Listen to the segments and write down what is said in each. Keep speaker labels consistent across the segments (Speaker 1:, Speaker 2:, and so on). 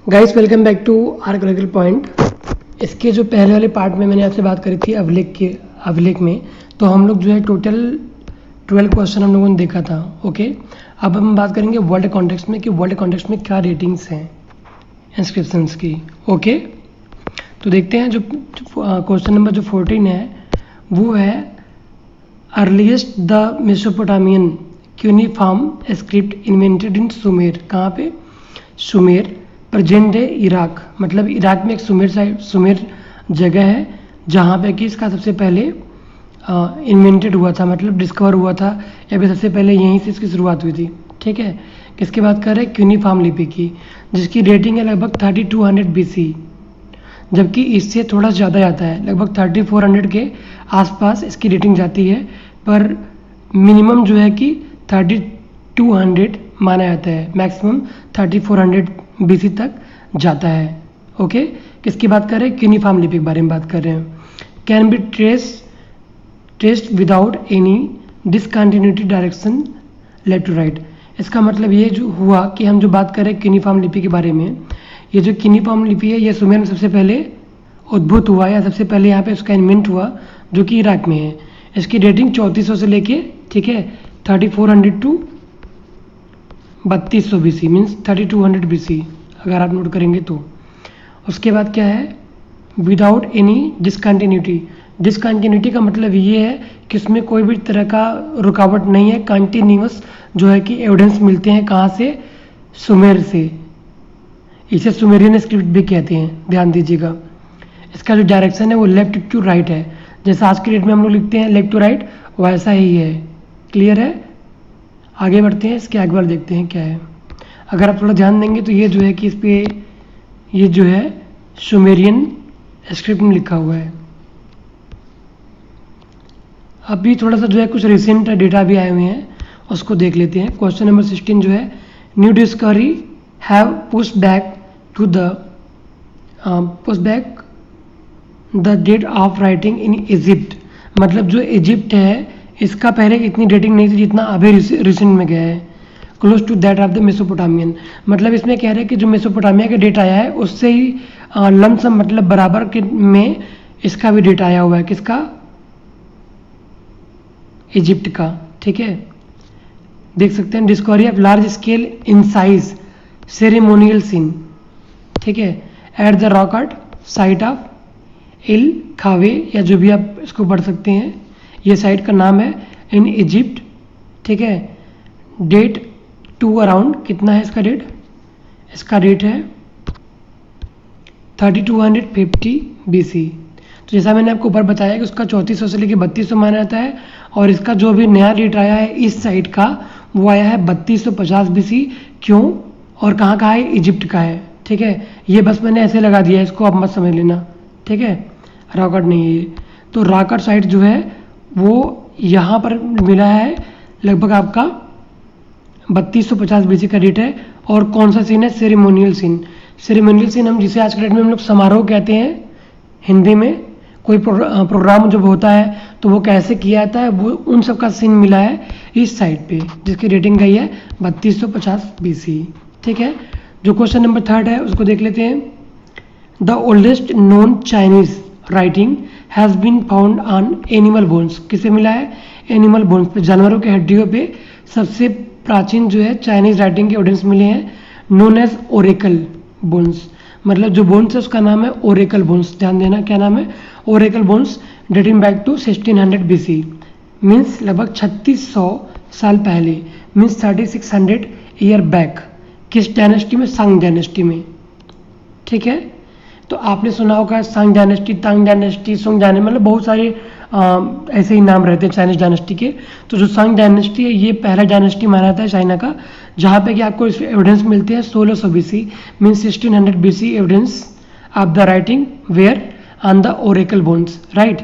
Speaker 1: Guys welcome back to archaeological point. इसके जो पहले वाले पार्ट में मैंने आपसे बात करी थी अभिलेख में, तो हम लोग जो है टोटल 12 क्वेश्चन हम लोगों ने देखा था। ओके, अब हम बात करेंगे वर्ल्ड कॉन्टेक्स्ट में कि वर्ल्ड कॉन्टेक्स्ट में क्या रेटिंग्स हैं इंस्क्रिप्शंस की। ओके, तो देखते हैं जो क्वेश्चन नंबर जो 14 है वो है earliest the Mesopotamian cuneiform script invented in Sumer. कहाँ पे? सुमेर, प्रेजेंट डे इराक, मतलब इराक में एक सुमेर जगह है जहाँ पे कि इसका सबसे पहले इन्वेंटेड हुआ था, मतलब डिस्कवर हुआ था, या फिर सबसे पहले यहीं से इसकी शुरुआत हुई थी। ठीक है, किसकी बात कर रहे हैं? क्यूनिफॉर्म लिपि की, जिसकी रेटिंग है लगभग 3200 BC, जबकि इससे थोड़ा ज़्यादा जाता है, लगभग 3400 के आसपास इसकी रेटिंग जाती है, पर मिनिमम जो है कि 3200 माना जाता है, मैक्सिमम 3400 BC तक जाता है। ओके, किसकी बात कर रहे हैं? क्यूनिफॉर्म लिपि के बारे में बात कर रहे हैं। Can be traced without any discontinuity direction left to right. इसका मतलब ये जो हुआ कि हम जो बात कर रहे हैं क्यूनिफॉर्म लिपि के बारे में, ये जो क्यूनिफॉर्म लिपि है ये सुमेर में सबसे पहले उद्भूत हुआ, या सबसे पहले यहाँ पे उसका इन्वेंट हुआ, जो कि इराक में है। इसकी रेटिंग 3400 से लेके, ठीक है, 3400 टू 3200 BC, मीन्स 3200 BC अगर आप नोट करेंगे तो। उसके बाद क्या है? Without any discontinuity. डिसकंटिन्यूटी का मतलब ये है कि उसमें कोई भी तरह का रुकावट नहीं है, कंटिन्यूअस जो है कि एविडेंस मिलते हैं। कहाँ से? सुमेर से। इसे सुमेरियन स्क्रिप्ट भी कहते हैं, ध्यान दीजिएगा। इसका जो डायरेक्शन है वो लेफ्ट टू राइट है, जैसा आज के डेट में हम लोग लिखते हैं लेफ्ट टू राइट, वैसा ही है। क्लियर है? आगे बढ़ते हैं, इसके आगे बार देखते हैं क्या है। अगर आप थोड़ा ध्यान देंगे तो ये जो है कि इस पे ये जो है सुमेरियन स्क्रिप्ट में लिखा हुआ है। अभी थोड़ा सा जो है कुछ रिसेंट डेटा भी आए हुए हैं, उसको देख लेते हैं। क्वेश्चन नंबर 16 जो है, new discovery have push back the date of writing in Egypt. मतलब जो इजिप्ट है इसका पहले इतनी डेटिंग नहीं थी जितना अभी रिसेंट में गया है, close to that of the Mesopotamian. मतलब इसमें कह रहे हैं कि जो मेसोपोटामिया का डेट आया है उससे ही लमसम, मतलब बराबर के में इसका भी डेट आया हुआ है। किसका? इजिप्ट का। ठीक है, देख सकते हैं discovery of large scale in size ceremonial scene, ठीक है, at the rock art site of इल खावे, या जो भी आप इसको पढ़ सकते हैं, ये साइट का नाम है इन इजिप्ट। ठीक है, डेट टू अराउंड कितना है इसका डेट? इसका डेट है 3250 BC। तो जैसा मैंने आपको ऊपर बताया कि उसका 3400 से लेकर 3200 माना जाता है, और इसका जो भी नया डेट आया है इस साइट का वो आया है 3250 BC। क्यों और कहाँ का है? इजिप्ट का है। ठीक है, ये बस मैंने ऐसे लगा दिया है, इसको आप मत समझ लेना। ठीक है, रॉकआर्ट नहीं है ये। तो रॉकआर्ट साइट जो है वो यहाँ पर मिला है, लगभग आपका 3250 BC का डेट है। और कौन सा सीन है? Ceremonial scene. सेरेमोनियल सीन हम जिसे आज के डेट में हम लोग समारोह कहते हैं हिंदी में। कोई प्रोग्राम जब होता है तो वो कैसे किया जाता है, वो उन सब का सीन मिला है इस साइड पे, जिसकी रेटिंग गई है 3250 BC। ठीक है, जो क्वेश्चन नंबर 3 है उसको देख लेते हैं। The oldest known Chinese writing has been found on animal bones. किसे मिला है? एनिमल बोन्स पे, जानवरों के हड्डियों पे सबसे प्राचीन जो है चाइनीज राइटिंग के एविडेंस मिले हैं, नोन एज ओरेकल बोन्स। मतलब जो बोन्स है उसका नाम है ओरेकल बोन्स। ध्यान देना, क्या नाम है? Oracle bones, dating back to 1600 BC, means लगभग 3600 साल पहले, मीन्स 3600 ईयर बैक। किस डायनेस्टी में? सांग डायनेस्टी में। ठीक है, तो आपने सुना होगा सांग डायनेस्टी, तांग डायनेस्टी, सोंग डायनेस्टी, मतलब बहुत सारे ऐसे ही नाम रहते हैं चाइनीज डायनेस्टी के। तो जो सांग डायनेस्टी है ये पहला डायनेस्टी माना जाता है चाइना का, जहाँ पे कि आपको एविडेंस मिलते हैं 1600 BC, mean 1600 BC evidence of the writing were on the oracle bones, right.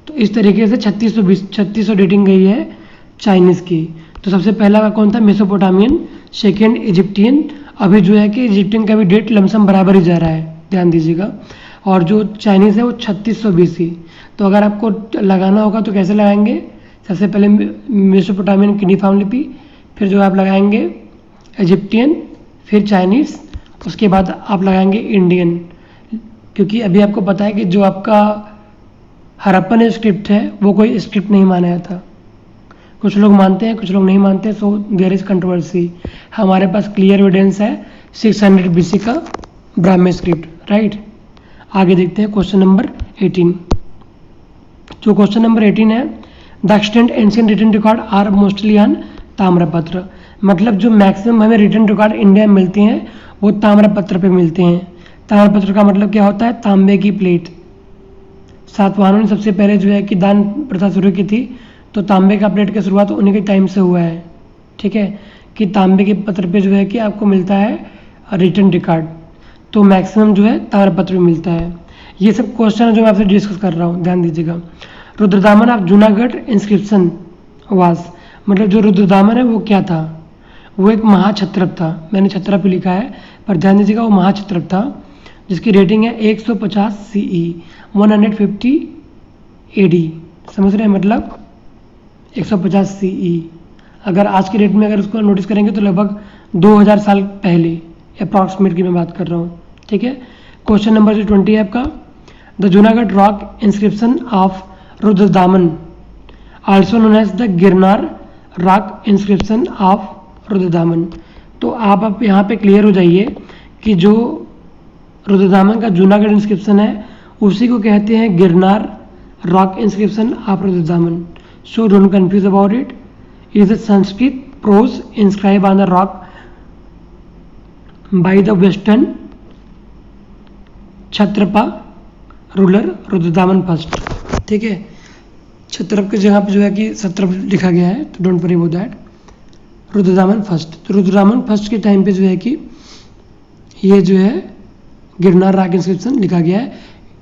Speaker 1: तो इस तरीके से 3600 डेटिंग गई है चाइनीज़ की। तो सबसे पहला का कौन था? Mesopotamian, second Egyptian. अभी जो है कि इजिप्टियन का भी डेट लमसम बराबर ही जा रहा है, ध्यान दीजिएगा। और जो चाइनीज़ है वो 3600 BC। तो अगर आपको लगाना होगा तो कैसे लगाएंगे? सबसे पहले मेसोपोटामियन क्यूनिफॉर्म लिपि, फिर जो आप लगाएंगे इजिप्टियन, फिर चाइनीज़, उसके बाद आप लगाएंगे इंडियन, क्योंकि अभी आपको पता है कि जो आपका हड़प्पन स्क्रिप्ट है वो कोई स्क्रिप्ट नहीं माना जाता। कुछ लोग मानते हैं, कुछ लोग नहीं मानते, सो देयर इज कंट्रोवर्सी। हमारे पास क्लियर एविडेंस है 600 BC का ब्राह्मी स्क्रिप्ट, राइट। आगे देखते हैं क्वेश्चन नंबर 18। जो क्वेश्चन नंबर 18 है, the extent ancient written record are mostly on tamrapatra. मतलब जो मैक्सिमम हमें रिटन रिकॉर्ड इंडिया में मिलते हैं वो ताम्रपत्र पे मिलते हैं। ताम्रपत्र का मतलब क्या होता है? तांबे की प्लेट। सातवाहनों ने सबसे पहले जो है कि दान प्रथा शुरू की थी, तो तांबे का प्लेट की शुरुआत उन्हीं के टाइम से हुआ है, ठीक है, कि तांबे के पत्र पे जो है कि आपको मिलता है रिटन रिकॉर्ड। तो मैक्सिमम जो है ताम्रपत्र में मिलता है। ये सब क्वेश्चन जो मैं आपसे डिस्कस कर रहा हूँ, ध्यान दीजिएगा। रुद्रदामन ऑफ जूनागढ़ इंस्क्रिप्शन वास, मतलब जो रुद्रदामन है वो क्या था? वो एक महाक्षत्रप था। मैंने छत्रप पे लिखा है, पर ध्यान दीजिएगा वो महाक्षत्रप था, जिसकी रेटिंग है 150 CE 150 AD। समझ रहे हैं? मतलब 150 CE, अगर आज के डेट में अगर उसको नोटिस करेंगे तो लगभग 2000 साल पहले अप्रॉक्सीमेट की मैं बात कर रहा हूँ, ठीक है। क्वेश्चन नंबर जो 20 है आपका, the Junagadh rock inscription of Rudradaman also known as the Girnar rock inscription of Rudradaman. तो आप यहाँ पे क्लियर हो जाइए कि जो रुद्रदामन का जूनागढ़ इंस्क्रिप्शन है उसी को कहते हैं Girnar rock inscription of Rudradaman. So don't confuse about it. Is the Sanskrit prose inscribe on the rock by the western Kshatrapa ruler Rudradaman first, ठीक है। क्षत्रप की जगह पे जो है कि सत्रप लिखा गया है, तो don't worry about that. Rudradaman first, तो रुद्रदामन फर्स्ट के टाइम पे जो है कि ये जो है गिरनार रॉक इंस्क्रिप्शन लिखा गया है।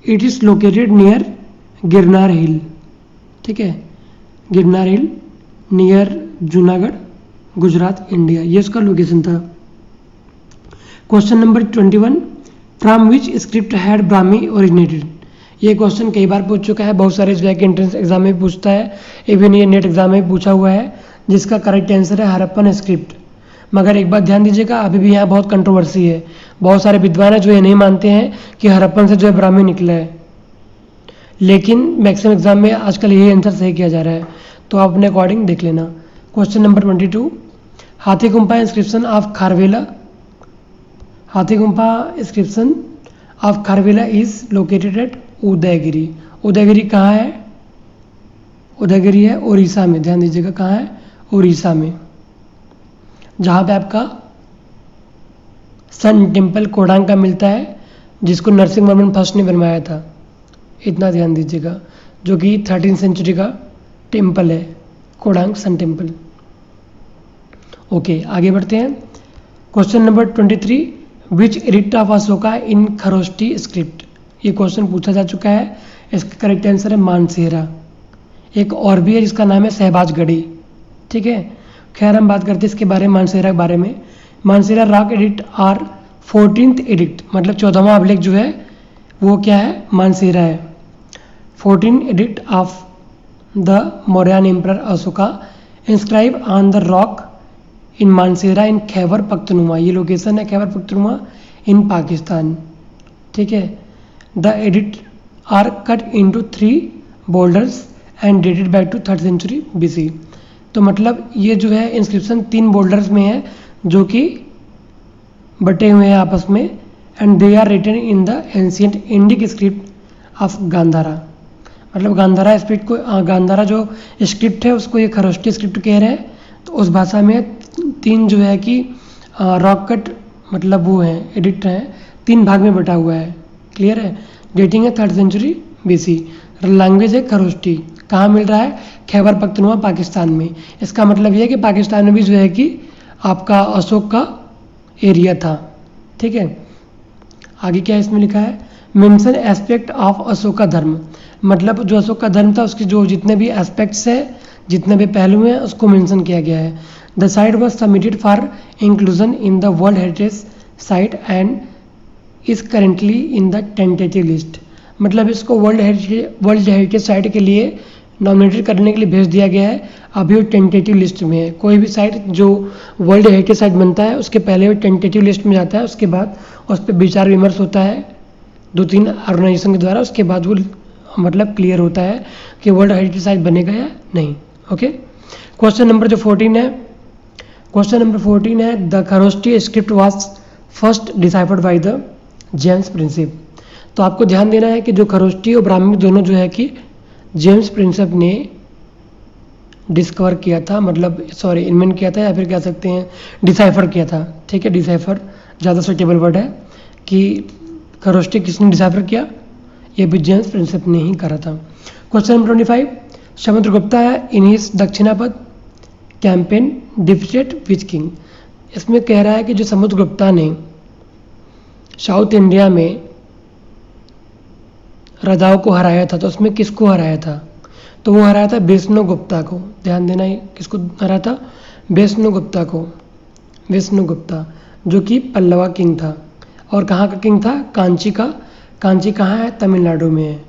Speaker 1: It is located near Girnar hill, ठीक है, Girnar hill near Junagadh, Gujarat, India, ये उसका लोकेशन था। Question number 21, from which script had Brahmi originated. ये क्वेश्चन कई बार पूछ चुका है, बहुत सारे जो है कि एंट्रेंस एग्जाम में पूछता है, इवन ये नेट एग्जाम में पूछा हुआ है, जिसका करेक्ट आंसर है हड़प्पन स्क्रिप्ट। मगर एक बात ध्यान दीजिएगा, अभी भी यहाँ बहुत कंट्रोवर्सी है। बहुत सारे विद्वान है जो ये नहीं मानते हैं कि हड़प्पन से जो है ब्राह्मी निकला है, लेकिन मैक्सिमम एग्जाम में आजकल यही आंसर सही किया जा रहा है, तो आप अपने अकॉर्डिंग देख लेना। क्वेश्चन नंबर 22, हाथी Gumpha inscription of Kharavela. Hathi Gumpha inscription of Kharavela is located at Udayagiri. Udayagiri कहाँ है? उदयगिरी है उड़ीसा में, ध्यान दीजिएगा कहाँ है? उड़ीसा में, जहाँ पे आपका सन टेम्पल कोडांग का मिलता है, जिसको नरसिंहवर्मन फर्स्ट ने बनवाया था, इतना ध्यान दीजिएगा, जो कि 13th सेंचुरी का टेम्पल है, कोडांग सन टेम्पल। ओके, आगे बढ़ते हैं। Question number 23, which edict of Ashoka in Kharosthi script. ये क्वेश्चन पूछा जा चुका है, इसका करेक्ट आंसर है मानसेरा। एक और भी है जिसका नाम है सहबाजगढ़ी, ठीक है। खैर हम बात करते हैं इसके बारे में, मानसेरा के बारे में। Mansehra rock edict are 14th edict, मतलब 14वां अभिलेख जो है वो क्या है? मानसेरा है। 14th edict of the Mauryan emperor Ashoka inscribe on the rock in Mansehra in Khyber Pakhtunkhwa. ये लोकेशन है खैबर पख्तूनख्वा इन पाकिस्तान, ठीक है। The edict are cut into 3 boulders and dated back to 3rd century BC। तो मतलब ये जो है इंस्क्रिप्शन 3 boulders में है जो कि बटे हुए हैं आपस में, and they are written in the ancient Indic script of Gandhara. मतलब गांधारा स्क्रिप्ट को, गांधारा जो स्क्रिप्ट है उसको ये खरोष्टी स्क्रिप्ट कह रहे हैं। तो उस भाषा में 3 जो है कि रॉक कट मतलब वो है एडिक्ट हैं, 3 भाग में बटा हुआ है, क्लियर है। डेटिंग है 3rd century BC। लैंग्वेज है खरोष्टी, कहाँ मिल रहा है? खैबर पख्तूनख्वा पाकिस्तान में। इसका मतलब ये है कि पाकिस्तान में भी जो है कि आपका अशोक का एरिया था, ठीक है। आगे क्या इसमें लिखा है? मेंशन एस्पेक्ट ऑफ अशोका धर्म, मतलब जो अशोक का धर्म था उसके जो जितने भी एस्पेक्ट्स है, जितने भी पहलू हैं उसको मेंशन किया गया है। The site was submitted for inclusion in the world heritage site and is currently in the tentative list. मतलब इसको वर्ल्ड हेरिटेज साइट के लिए नॉमिनेटेड करने के लिए भेज दिया गया है। अभी वो टेंटेटिव लिस्ट में है। कोई भी साइट जो वर्ल्ड हेरिटेज साइट बनता है उसके पहले वो टेंटेटिव लिस्ट में जाता है, उसके बाद उस पर विचार विमर्श होता है 2-3 ऑर्गेनाइजेशन के द्वारा, उसके बाद वो मतलब क्लियर होता है कि वर्ल्ड हेरिटेज साइट बनेगा या नहीं। ओके, क्वेश्चन नंबर जो 14 है, क्वेश्चन नंबर 14 है the Kharosthi script was first deciphered by the James Prinsep. तो आपको ध्यान देना है कि जो खरोष्टी और ब्राह्मी दोनों जो है कि जेम्स प्रिंसेप ने डिस्कवर किया था, मतलब सॉरी इन्वेंट किया था, या फिर कह सकते हैं डिसाइफर किया था। ठीक है, डिसाइफर ज़्यादा सुटेबल वर्ड है कि खरोष्टी किसने डिसाइफर किया, ये भी जेम्स प्रिंसेप ने ही करा था। Question number 25, Samudragupta in his Dakshinapatha campaign defeated which king. इसमें कह रहा है कि जो समुद्रगुप्ता ने साउथ इंडिया में राजाओं को हराया था, तो उसमें किसको हराया था, तो वो हराया था विष्णुगुप्ता को। ध्यान देना है, किसको हराया था, विष्णुगुप्ता को। विष्णुगुप्ता जो कि पल्लवा किंग था, और कहाँ का किंग था, कांची का। कांची कहाँ है, तमिलनाडु में है।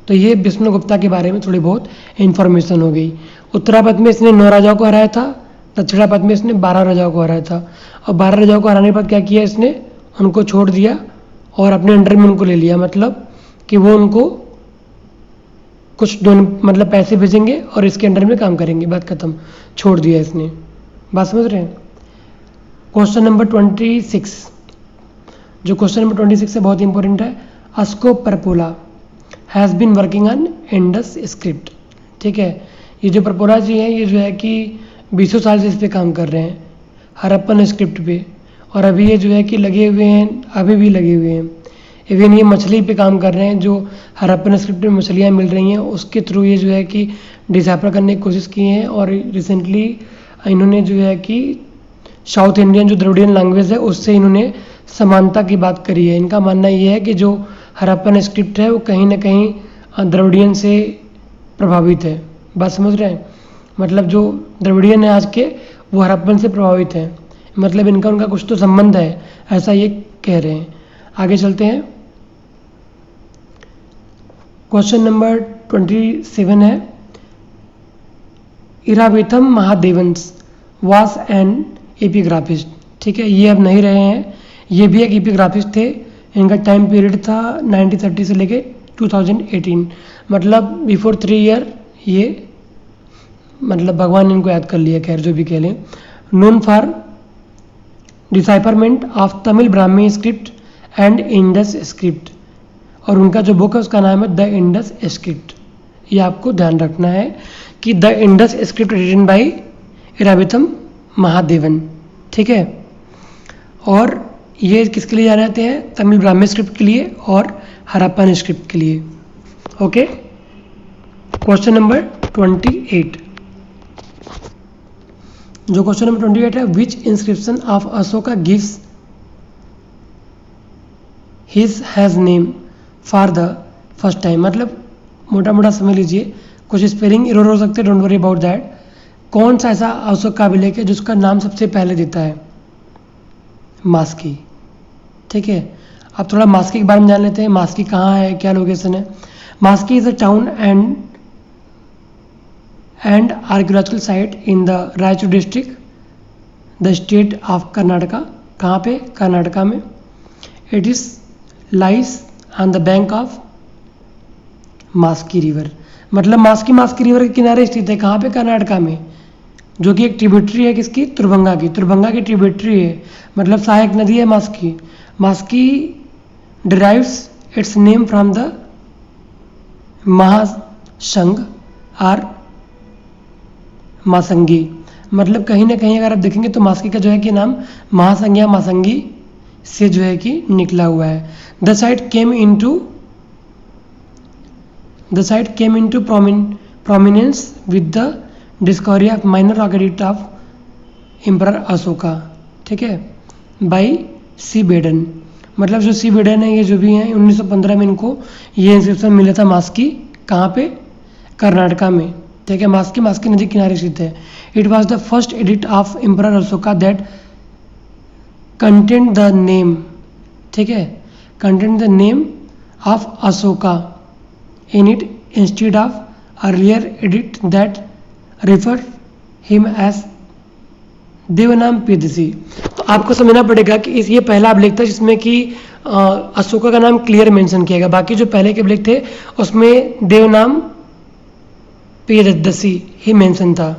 Speaker 1: तो ये विष्णुगुप्ता के बारे में थोड़ी बहुत इन्फॉर्मेशन हो गई। उत्तरापथ में इसने 9 राजाओं को हराया था, दक्षिणापथ में इसने 12 राजाओं को हराया था। और 12 राजाओं को हराने के बाद क्या किया इसने, उनको छोड़ दिया और अपने अंडर में उनको ले लिया, मतलब कि वो उनको कुछ मतलब पैसे भेजेंगे और इसके अंडर में काम करेंगे, बात खत्म, छोड़ दिया इसने। बात समझ रहे हैं। क्वेश्चन नंबर 26, जो क्वेश्चन नंबर 26 है बहुत इंपॉर्टेंट है। Asko Parpola has been working on Indus script. ठीक है, ये जो परपोला जी हैं ये जो है कि 20 साल से इस पर काम कर रहे हैं, हड़प्पन स्क्रिप्ट पे, और अभी ये जो है कि लगे हुए हैं, अभी भी लगे हुए हैं। इवन ये मछली पे काम कर रहे हैं, जो हड़प्पन स्क्रिप्ट में मछलियाँ मिल रही हैं उसके थ्रू ये जो है कि डिसाइफर करने की कोशिश की हैं। और रिसेंटली इन्होंने जो है कि साउथ इंडियन जो द्रविडियन लैंग्वेज है उससे इन्होंने समानता की बात करी है। इनका मानना ये है कि जो हड़प्पन स्क्रिप्ट है वो कहीं ना कहीं द्रविडियन से प्रभावित है। बात समझ रहे हैं, मतलब जो द्रविडियन है आज के वो हड़प्पन से प्रभावित है, मतलब इनका उनका कुछ तो संबंध है, ऐसा ये कह रहे हैं। आगे चलते हैं। क्वेश्चन नंबर 27 है इराविथम महादेवंस वाज एन एपिग्राफिस्ट। ठीक है, ये अब नहीं रहे हैं, ये भी एक एपिग्राफिस्ट थे। इनका टाइम पीरियड था 1930 से लेके 2018, मतलब बिफोर 3 ईयर ये, मतलब भगवान ने इनको याद कर लिया, खैर जो भी कह लें। Known for decipherment of Tamil Brahmi script and Indus script, और उनका जो बुक है उसका नाम है द इंडस स्क्रिप्ट। ये आपको ध्यान रखना है कि the Indus script written by Iravatham Mahadevan. ठीक है, और ये किसके लिए जाने जाते हैं, तमिल ब्राह्मी स्क्रिप्ट के लिए और हड़प्पन स्क्रिप्ट के लिए। ओके, क्वेश्चन नंबर 28, जो क्वेश्चन नंबर 28 है विच inscription of Ashoka gives his has name for the first time. मतलब मोटा मोटा समझ लीजिए, कुछ स्पेलिंग एरर हो सकते हैं, डोंट वरी अबाउट दैट। कौन सा ऐसा अशोक का अभिलेख है जिसका नाम सबसे पहले देता है, मास्की। ठीक है, अब थोड़ा मास्की के बारे में जान लेते हैं। मास्की कहाँ है, क्या लोकेशन है। Maski is a town and archaeological site in the Raichur district, the state of Karnataka. कहाँ पे, कर्नाटका में। It is lies on the bank of Maski river, मतलब मास्की रिवर के किनारे स्थित है। कहाँ पे, कर्नाटका में, जो कि एक ट्रिब्यूटरी है किसकी, तुरभंगा की। तुरभंगा की ट्रिब्यूटरी है, मतलब सहायक नदी है Maski. Maski derives its name from the Mahasang और मासंगी, मतलब कहीं ना कहीं अगर आप देखेंगे तो मास्की का जो है कि नाम महासंग या मासंगी से जो है कि निकला हुआ है। The site came into prominence with the discovery of minor rock edict of emperor Ashoka. ठीक है, बाई सी बेडन, मतलब जो सी बेडन है ये जो भी हैं 1915 में इनको ये इंस्क्रिप्शन मिला था मास्की। कहाँ पे, कर्नाटका में। ठीक है, मास्की नदी किनारे स्थित है। It was the first edict of emperor Ashoka that content the name, ठीक है, content the name of Ashoka in it instead of earlier edict that refer him as Devanam Piyadasi. तो आपको समझना पड़ेगा कि ये पहला अभिलेख था जिसमें कि अशोका का नाम क्लियर मेंशन किया गया। बाकी जो पहले के अभिलेख थे उसमें देवनाम पीदसी ही मेंशन था,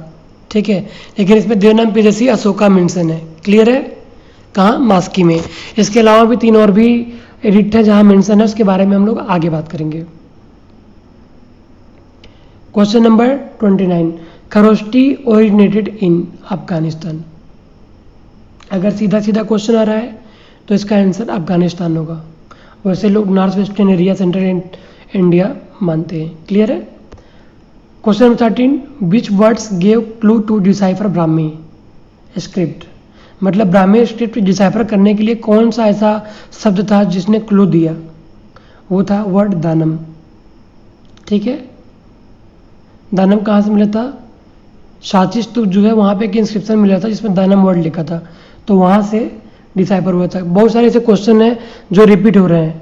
Speaker 1: ठीक है, लेकिन इसमें देवनाम पीदसी अशोका मेंशन है। क्लियर है? कहाँ? मास्की में। इसके अलावा भी 3 और भी एडिक्ट है जहाँ मेंशन है, उसके बारे में हम लोग आगे बात करेंगे। Question number 29, Kharosthi originated in Afghanistan. अगर सीधा सीधा क्वेश्चन आ रहा है तो इसका आंसर अफगानिस्तान होगा। वैसे लोग north western area, central India मानते हैं। क्लियर है? Question number 13, which words gave clue to decipher Brahmi script. मतलब ब्राह्मी स्क्रिप्ट डिसाइफर करने के लिए कौन सा ऐसा शब्द था जिसने क्लू दिया? वो था वर्ड दानम। ठीक है, दानम कहाँ से मिला था? सांची स्तूप जो है वहाँ पे एक इंस्क्रिप्शन मिला था जिसमें दानम वर्ड लिखा था, तो वहाँ से डिसाइफर हुआ था। बहुत सारे ऐसे क्वेश्चन हैं जो रिपीट हो रहे हैं,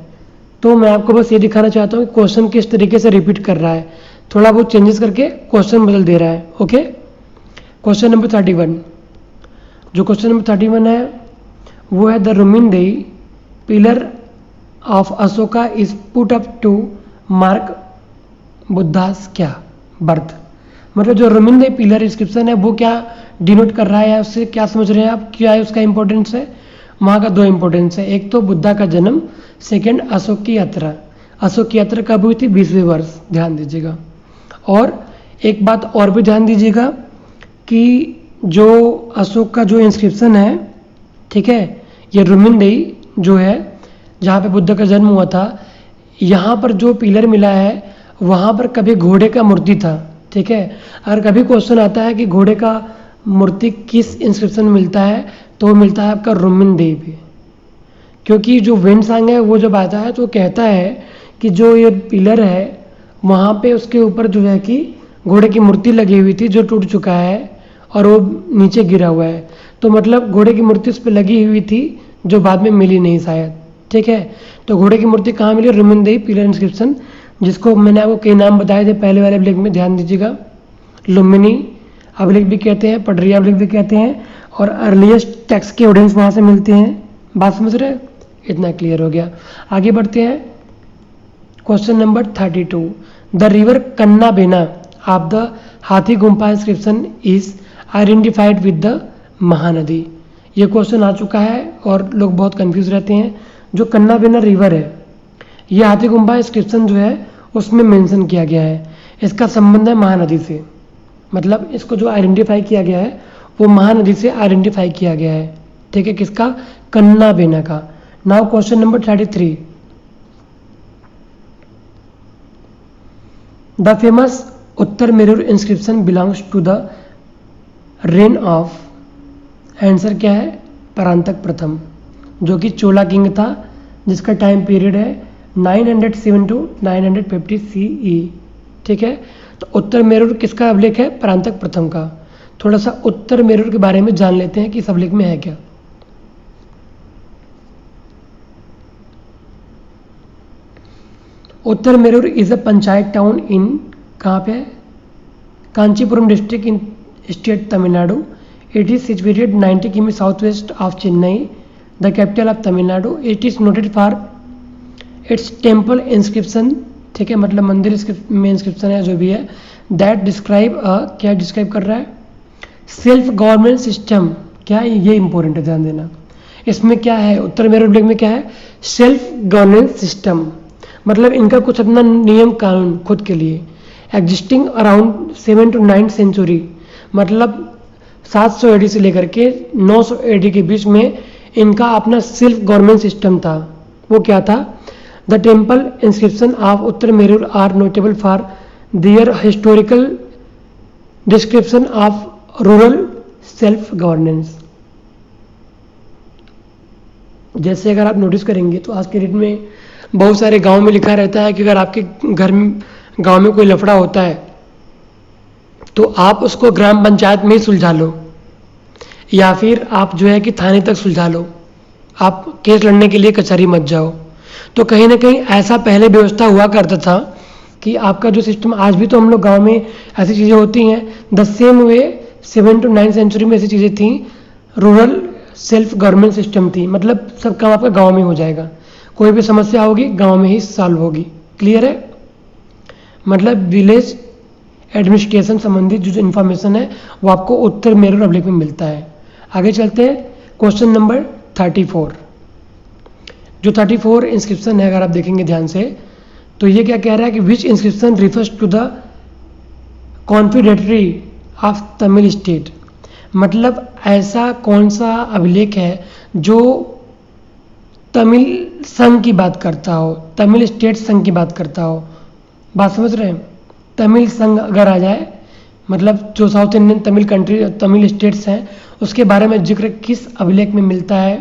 Speaker 1: तो मैं आपको बस ये दिखाना चाहता हूँ कि क्वेश्चन किस तरीके से रिपीट कर रहा है, थोड़ा बहुत चेंजेस करके क्वेश्चन बदल दे रहा है। ओके, क्वेश्चन नंबर 31, जो क्वेश्चन नंबर 31 है वो है the Rummindei pillar of Ashoka is put up to mark Buddha's क्या बर्थ। मतलब जो रुमिनदेई पिलर इंस्क्रिप्शन है वो क्या डिनोट कर रहा है, या उससे क्या समझ रहे हैं आप, क्या है उसका इंपॉर्टेंस है? वहाँ का 2 इंपॉर्टेंस है, एक तो बुद्धा का जन्म, सेकंड अशोक की यात्रा। अशोक की यात्रा कब हुई थी? 20वें वर्ष, ध्यान दीजिएगा। और एक बात और भी ध्यान दीजिएगा कि जो अशोक का जो इंस्क्रिप्शन है, ठीक है, ये रुमिनदेई जो है जहाँ पे बुद्ध का जन्म हुआ था, यहाँ पर जो पिलर मिला है वहाँ पर कभी घोड़े का मूर्ति था। ठीक है, अगर कभी क्वेश्चन आता है कि घोड़े का मूर्ति किस इंस्क्रिप्शन में मिलता है, तो वो मिलता है आपका रुमिनदेई पे, क्योंकि जो वेनसांग है वो जब आता है तो कहता है कि जो ये पिलर है वहाँ पे उसके ऊपर जो है कि घोड़े की मूर्ति लगी हुई थी जो टूट चुका है और वो नीचे गिरा हुआ है, तो मतलब घोड़े की मूर्ति उस पर लगी हुई थी जो बाद में मिली नहीं शायद। ठीक है, तो घोड़े की मूर्ति कहाँ मिली? रुमिनदेई पिलर इंस्क्रिप्शन, जिसको मैंने आपको कई नाम बताए थे पहले वाले अभिलेख में, ध्यान दीजिएगा। लुम्बिनी अभिलेख भी कहते हैं, पडरिया अभिलेख भी कहते हैं, और अर्लीस्ट टेक्स्ट के एविडेंस वहाँ से मिलते हैं। बात समझ रहे? इतना क्लियर हो गया। आगे बढ़ते हैं। क्वेश्चन नंबर 32, द रिवर कन्ना बेना of the Hathi Gumpha inscription is identified with the Mahanadi. ये क्वेश्चन आ चुका है और लोग बहुत कंफ्यूज रहते हैं। जो कन्ना बेना रिवर है, ये हाथी गुम्फा इंस्क्रिप्शन जो है उसमें मेंशन किया गया है, इसका संबंध है महानदी से। मतलब इसको जो आइडेंटिफाई किया गया है वो महानदी से आइडेंटिफाई किया गया है। ठीक है, किसका? कन्ना बेना का। Now question number 33, the famous Uttaramerur inscription belongs to the reign of, answer क्या है? परांतक प्रथम, जो कि चोला किंग था, जिसका टाइम पीरियड है 907 टू 950 CE। ठीक है, तो उत्तर मेरूर किसका अभिलेख है? परांतक प्रथम का। थोड़ा सा उत्तर मेरूर के बारे में जान लेते हैं कि इस अभिलेख में है क्या। Uttaramerur is a panchayat town in, कहाँ पे? Kanchipuram district in state Tamil Nadu. It is situated 90 किमी south west of Chennai, the capital of Tamil Nadu. It is noted for its temple inscription. ठीक है, मतलब मंदिर में इंस्क्रिप्शन है जो भी है, दैट डिस्क्राइब क्या डिस्क्राइब कर रहा है? Self government system. क्या है ये? इंपॉर्टेंट है, ध्यान देना। इसमें क्या है? उत्तर मेरूर अभिलेख में क्या है? सेल्फ गवर्नेंस सिस्टम, मतलब इनका कुछ अपना नियम कानून खुद के लिए, एग्जिस्टिंग अराउंड 7 to 9 सेंचुरी, मतलब 700 AD से लेकर के 900 AD के बीच में इनका अपना सेल्फ गवर्नमेंट सिस्टम था। वो क्या था? The temple inscription of Uttaramerur are notable for their historical description of rural self governance. जैसे अगर आप नोटिस करेंगे तो आज के डेट में बहुत सारे गांव में लिखा रहता है कि अगर आपके घर में गांव में कोई लफड़ा होता है तो आप उसको ग्राम पंचायत में ही सुलझा लो, या फिर आप जो है कि थाने तक सुलझा लो, आप केस लड़ने के लिए कचहरी मत जाओ। तो कहीं ना कहीं ऐसा पहले व्यवस्था हुआ करता था कि आपका जो सिस्टम, आज भी तो हम लोग गांव में ऐसी चीज़ें होती हैं, the same way 7 to 9 century में ऐसी चीज़ें थी, रूरल सेल्फ गवर्नमेंट सिस्टम थी, मतलब सब काम आपका गांव में हो जाएगा, कोई भी समस्या होगी गांव में ही सॉल्व होगी। क्लियर है? मतलब विलेज एडमिनिस्ट्रेशन संबंधित जो इन्फॉर्मेशन है वो आपको उत्तर मेरू रिपब्लिक में मिलता है। आगे चलते हैं, क्वेश्चन नंबर 34। जो 34 इंस्क्रिप्शन है, अगर आप देखेंगे ध्यान से, तो ये क्या कह रहा है कि which inscription refers to the confederacy of Tamil state, मतलब ऐसा कौन सा अभिलेख है जो तमिल संघ की बात करता हो, तमिल स्टेट संघ की बात करता हो। बात समझ रहे हैं? तमिल संघ अगर आ जाए, मतलब जो south Indian Tamil country, Tamil states हैं, उसके बारे में जिक्र किस अभिलेख में मिलता है?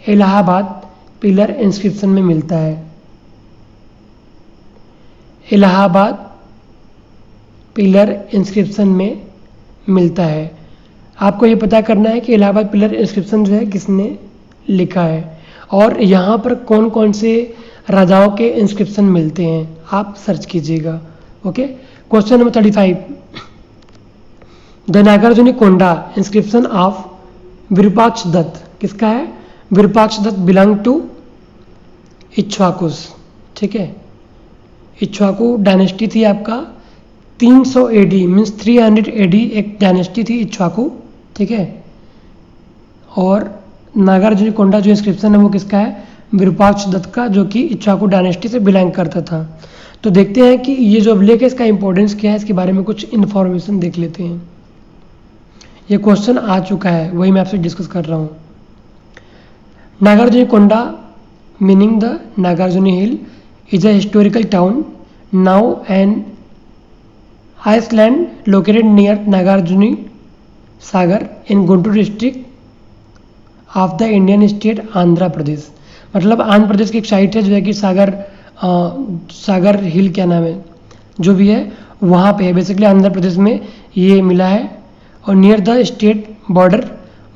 Speaker 1: इलाहाबाद पिलर इंस्क्रिप्शन में मिलता है। इलाहाबाद पिलर इंस्क्रिप्शन में मिलता है। आपको ये पता करना है कि इलाहाबाद पिलर इंस्क्रिप्शन जो है किसने लिखा है और यहाँ पर कौन कौन से राजाओं के इंस्क्रिप्शन मिलते हैं, आप सर्च कीजिएगा। Okay, question number 35, the Nagarjuni Konda inscription of Virupaksha Datta किसका है? Virupaksha Datta belong to Ikshvakus. ठीक है, इक्ष्वाकु डायनेस्टी थी आपका 300 एडी मीन्स 300 एडी एक डायनेस्टी थी इक्ष्वाकु। ठीक है, और नागार्जुनी कोंडा जो इंस्क्रिप्शन है वो किसका है? विरूपाक्ष दत्त का, जो कि इक्ष्वाकु डायनेस्टी से बिलोंग करता था। तो देखते हैं कि ये जो अभिलेख है इसका इंपॉर्टेंस क्या है, इसके बारे में कुछ इन्फॉर्मेशन देख लेते हैं। ये क्वेश्चन आ चुका है, वही मैं आपसे डिस्कस कर रहा हूँ। Nagarjuni Konda meaning the Nagarjuni hill is a historical town now and island located near Nagarjuni Sagar in Guntur district of the Indian state Andhra Pradesh. मतलब आंध्र प्रदेश की एक साइट है जो है कि सागर हिल क्या नाम है जो भी है वहाँ पे है, बेसिकली आंध्र प्रदेश में ये मिला है, और near the state border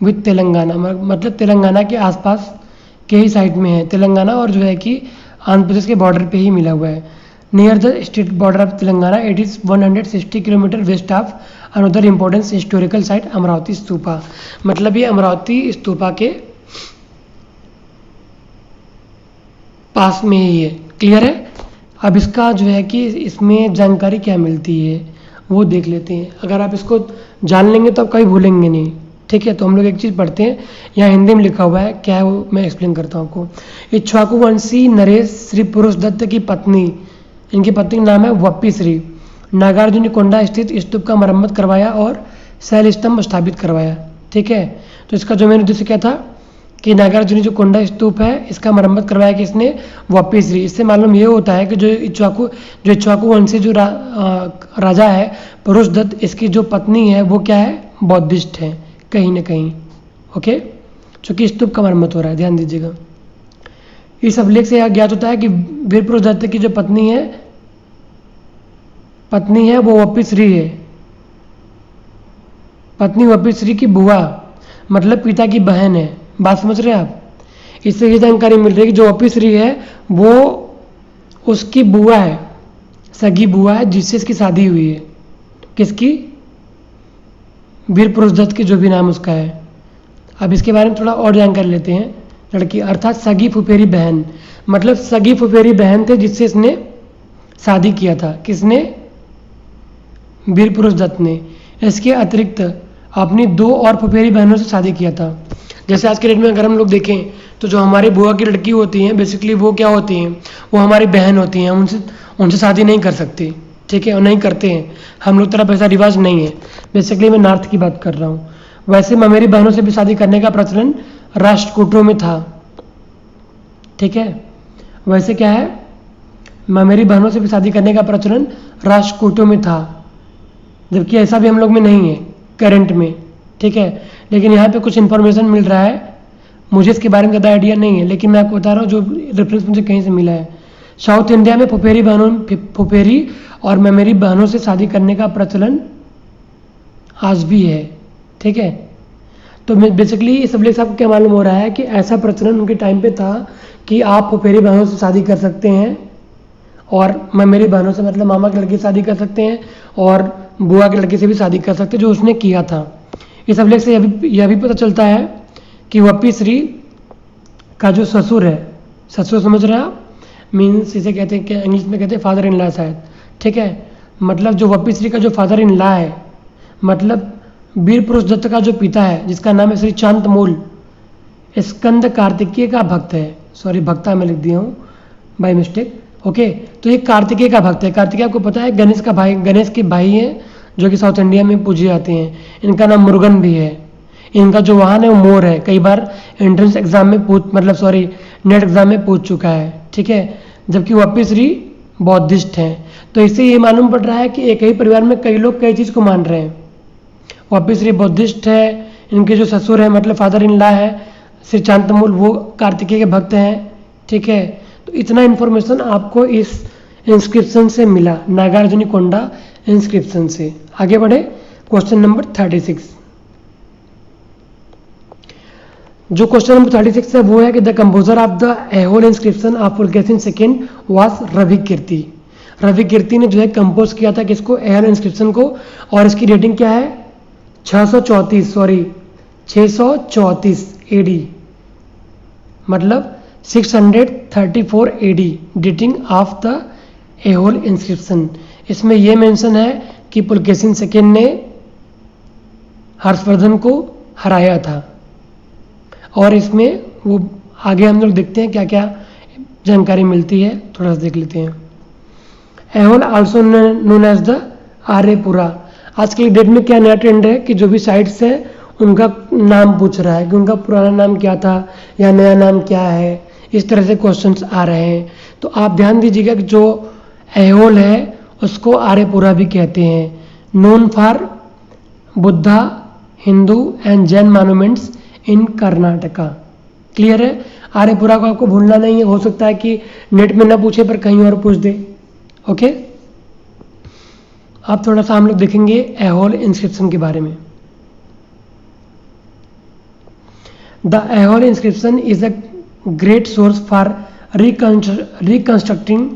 Speaker 1: with Telangana, मतलब तेलंगाना के आसपास के ही साइड में है तेलंगाना, और जो है कि आंध्र प्रदेश के बॉर्डर पे ही मिला हुआ है। Near the state border of Telangana, it is 160 kilometre west of another importance historical site Amravati stupa. मतलब ये अमरावती स्तूपा के पास में ही है। क्लियर है? अब इसका जो है कि इसमें जानकारी क्या मिलती है वो देख लेते हैं। अगर आप इसको जान लेंगे तो आप कभी भूलेंगे नहीं। ठीक है, तो हम लोग एक चीज़ पढ़ते हैं, यहाँ हिंदी में लिखा हुआ है, क्या है वो मैं एक्सप्लेन करता हूँ आपको। इक्ष्वाकु वंशी नरेश श्री पुरुष दत्त की पत्नी, इनकी पत्नी का नाम है वप्पी श्री, नागार्जुनी कोंडा स्थित स्तूप का मरम्मत करवाया और शैल स्तंभ स्थापित करवाया। ठीक है, तो इसका जो मेन उद्देश्य क्या था कि नागार्जुनी जो कोंडा स्तूप है इसका मरम्मत करवाया किसने? वप्पी श्री। इससे मालूम ये होता है कि जो इक्ष्वाकु वंशी जो राजा है पुरुष दत्त, इसकी जो पत्नी है वो क्या है? बौद्धिस्ट है कहीं ना कहीं। ओके, चूंकि स्तूप का मरम्मत हो रहा है, ध्यान दीजिएगा। इस अभिलेख से यह ज्ञात होता है कि वीर पुरुष दत्त की जो पत्नी है वो वप्पी श्री है। पत्नी वप्पी श्री की बुआ, मतलब पिता की बहन है। बात समझ रहे हैं आप? इससे ये जानकारी मिल रही है कि जो वप्पी श्री है वो उसकी बुआ है, सगी बुआ है, जिससे इसकी शादी हुई है। किसकी? वीर पुरुष दत्त की, जो भी नाम उसका है। अब इसके बारे में थोड़ा और जानकारी लेते हैं। लड़की अर्थात सगी फुफेरी बहन, मतलब सगी फुफेरी बहन थे जिससे इसने शादी किया था। किसने? वीर पुरुष दत्त ने। इसके अतिरिक्त अपनी 2 और फुफेरी बहनों से शादी किया था। जैसे आज के डेट में अगर हम लोग देखें तो जो हमारी बुआ की लड़की होती हैं बेसिकली वो क्या होती हैं? वो हमारी बहन होती हैं, उनसे शादी नहीं कर सकती। ठीक है, और नहीं करते हैं, हम लोग तरफ ऐसा रिवाज नहीं है। बेसिकली मैं नॉर्थ की बात कर रहा हूँ। वैसे ममेरी बहनों से भी शादी करने का प्रचलन राष्ट्रकूटों में था। ठीक है, वैसे क्या है, ममेरी बहनों से भी शादी करने का प्रचलन राष्ट्रकूटों में था, जबकि ऐसा भी हम लोग में नहीं है करंट में। ठीक है, लेकिन यहाँ पे कुछ इन्फॉर्मेशन मिल रहा है, मुझे इसके बारे में ज़्यादा आइडिया नहीं है, लेकिन मैं आपको बता रहा हूँ जो रेफरेंस मुझे कहीं से मिला है। साउथ इंडिया में फुफेरी और ममेरी बहनों से शादी करने का प्रचलन आज भी है। ठीक है, तो बेसिकली इस अभिलेख से आपको क्या मालूम हो रहा है कि ऐसा प्रचलन उनके टाइम पे था कि आप फुफेरी बहनों से शादी कर सकते हैं और मैं मेरी बहनों से मतलब मामा के लड़के से शादी कर सकते हैं और बुआ के लड़के से भी शादी कर सकते हैं जो उसने किया था। इस अभिलेख से यह भी पता चलता है कि वप्पी श्री का जो ससुर है, ससुर समझ रहे हैं आप, मीन्स इसे कहते हैं क्या, इंग्लिश में कहते हैं फादर इन लॉ शायद, ठीक है। मतलब जो वप्पी श्री का जो फादर इन लॉ है, मतलब वीर पुरुष दत्त का जो पिता है जिसका नाम है श्री चांतमूल, स्कंद कार्तिकेय का भक्त है। सॉरी, भक्ता मैं लिख दिया हूँ बाय मिस्टेक। ओके, तो ये कार्तिकेय का भक्त है। कार्तिकेय आपको पता है गणेश का भाई, गणेश के भाई हैं जो कि साउथ इंडिया में पूजे जाते हैं। इनका नाम मुरुगन भी है। इनका जो वाहन है वो मोर है। कई बार एंट्रेंस एग्जाम में नेट एग्जाम में पूछ चुका है, ठीक है। जबकि वप्पी श्री बौद्धिस्ट हैं। तो इससे ये मालूम पड़ रहा है कि एक ही परिवार में कई लोग कई चीज़ को मान रहे हैं। वप्पी श्री बौद्धिस्ट है, इनके जो ससुर है मतलब फादर इन लॉ है श्री चांतमूल, वो कार्तिकेय के भक्त हैं, ठीक है। तो इतना इन्फॉर्मेशन आपको इस इंस्क्रिप्शन से मिला, नागार्जुनिकोंडा इंस्क्रिप्शन से। आगे बढ़े, क्वेश्चन नंबर 36। जो क्वेश्चन नंबर 36 है वो है कि the composer of the Aihole inscription of Pulakeshin second was Ravi Kirti. Ravi Kirti ने जो है कंपोज किया था किसको, ऐहोल इंस्क्रिप्शन को। और इसकी डेटिंग क्या है, 634 एडी, मतलब 634 AD dating of the Aihole inscription. इसमें यह मेंशन है कि पुलकेशिन सेकंड ने हर्षवर्धन को हराया था। और इसमें वो आगे हम लोग देखते हैं क्या क्या जानकारी मिलती है, थोड़ा सा देख लेते हैं। Aihole also known as the Aryapura. आज की डेट में क्या नया ट्रेंड है कि जो भी साइट्स है उनका नाम पूछ रहा है कि उनका पुराना नाम क्या था या नया नाम क्या है। इस तरह से क्वेश्चंस आ रहे हैं। तो आप ध्यान दीजिएगा कि जो ऐहोल है उसको आर्यपुरा भी कहते हैं। Known for Buddha, Hindu and Jain monuments in Karnataka. Clear है, आर्यपुरा को आपको भूलना नहीं है। हो सकता है कि नेट में ना पूछे पर कहीं और पूछ दे। ओके, अब थोड़ा सा हम लोग देखेंगे ऐहोल इंस्क्रिप्शन के बारे में। The Aihole inscription is a great source for reconstructing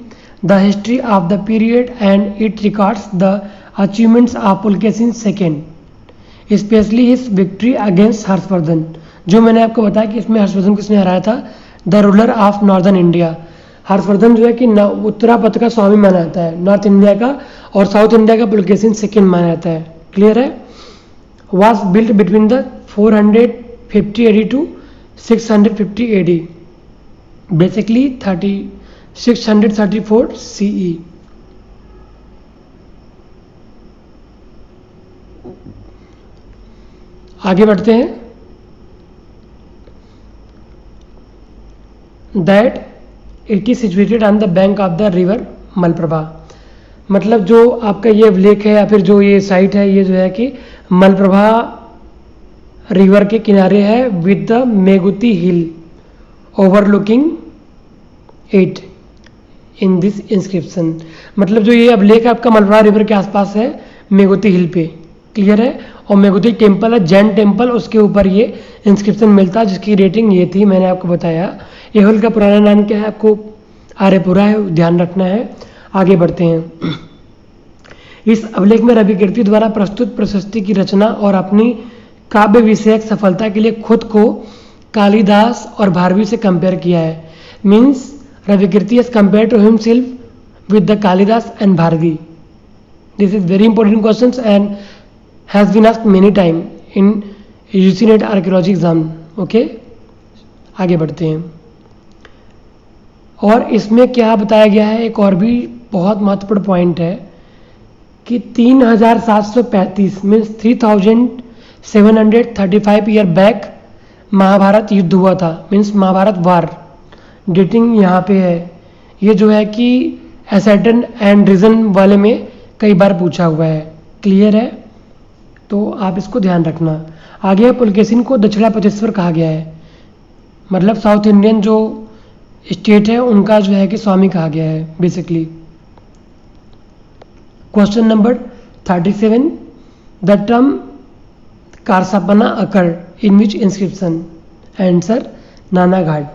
Speaker 1: the history of the period and it records the achievements of Pulakeshin second, specially his victory against Harshavardhana. जो मैंने आपको बताया कि इसमें हर्षवर्धन किसने हराया था, the ruler of northern India. Harshvardhan जो है कि उत्तरापथ का स्वामी माना जाता है नॉर्थ इंडिया का, और साउथ इंडिया का पुलकेशिन सेकेंड माना जाता है। क्लियर है। Was built between the 450 AD to 650 AD, basically 634 CE। आगे बढ़ते हैं। That it is situated on the bank of the river Malaprabha. मतलब जो आपका ये लेक है या फिर जो ये साइट है ये जो है कि मलप्रभा रिवर के किनारे है with the Meguti hill overlooking it in this inscription. मतलब जो ये अब लेक है आपका मलप्रभा रिवर के आसपास है मेगुती हिल पे। क्लियर है। और मेगुती टेम्पल है, जैन टेम्पल, उसके ऊपर ये इंस्क्रिप्शन मिलता है जिसकी रेटिंग ये थी, मैंने आपको बताया। ऐहोल का पुराना नाम क्या है आपको आर्यपुरा है, ध्यान रखना है। आगे बढ़ते हैं। इस अभिलेख में रवि कीर्ति द्वारा प्रस्तुत प्रशस्ति की रचना और अपनी काव्य विषयक सफलता के लिए खुद को कालिदास और भारवी से कंपेयर किया है। Means Ravikirti as compare to himself with the Kalidasa and Bharavi. This is very important question and has been asked many time in UC NET archaeology exam. Okay, आगे बढ़ते हैं। और इसमें क्या बताया गया है, एक और भी बहुत महत्वपूर्ण पॉइंट है कि 3735 मीन्स 3735 ईयर बैक महाभारत युद्ध हुआ था, मीन्स महाभारत वार। डेटिंग यहाँ पे है। ये जो है कि एसेटन एंड रीजन वाले में कई बार पूछा हुआ है। क्लियर है, तो आप इसको ध्यान रखना। आगे पुलकेशिन को दक्षिणापथेश्वर कहा गया है, मतलब साउथ इंडियन जो स्टेट है उनका जो है कि स्वामी कहा गया है basically. Question number 37, the term karshapana occur in which inscription, answer Naneghat.